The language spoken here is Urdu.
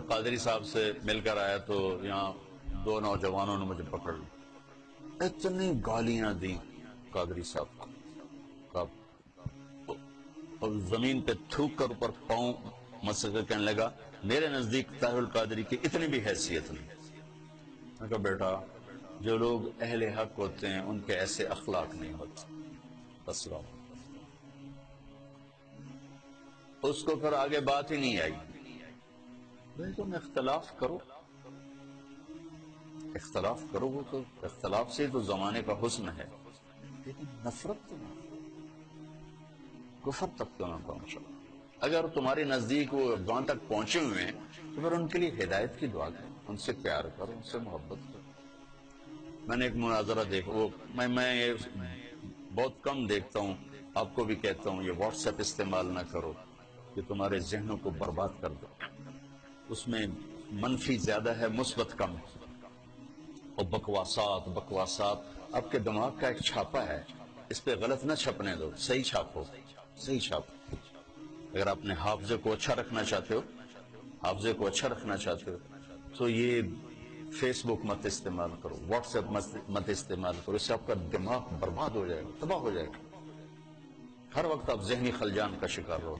قادری صاحب سے مل کر آیا تو یہاں دو نوجوانوں نے مجھے پکڑ لی، اتنی گالیاں دی قادری صاحب کو، اور زمین پہ تھوک کر اوپر پاؤں مسجد کر کہنے لگا میرے نزدیک طاہر القادری کی اتنی بھی حیثیت نہیں۔ میں کہا بیٹا جو لوگ اہل حق ہوتے ہیں ان کے ایسے اخلاق نہیں ہوتے، بس رہو۔ اس کو پھر آگے بات ہی نہیں آئی۔ بھائی تم اختلاف کرو، اختلاف کرو، وہ تو اختلاف سے تو زمانے کا حسن ہے، لیکن نفرت تو نہ، کفر تک تو نہ پہنچو۔ اگر تمہارے نزدیک وہ وہاں تک پہنچے ہوئے ہیں تو پھر ان کے لیے ہدایت کی دعا کرو، ان سے پیار کرو، ان سے محبت کرو۔ میں نے ایک مناظرہ دیکھا، وہ میں یہ بہت کم دیکھتا ہوں، آپ کو بھی کہتا ہوں یہ واٹس ایپ استعمال نہ کرو کہ تمہارے ذہنوں کو برباد کر دو، اس میں منفی زیادہ ہے، مثبت کم ہے، اور بکواسات آپ کے دماغ کا ایک چھاپا ہے، اس پہ غلط نہ چھپنے دو، صحیح چھاپو، صحیح چھاپو۔ اگر آپ نے حافظے کو اچھا رکھنا چاہتے ہو، حافظے کو اچھا رکھنا چاہتے ہو تو یہ فیس بک مت استعمال کرو، واٹس ایپ مت استعمال کرو، اس سے آپ کا دماغ برباد ہو جائے گا، تباہ ہو جائے گا، ہر وقت آپ ذہنی خلجان کا شکار ہو۔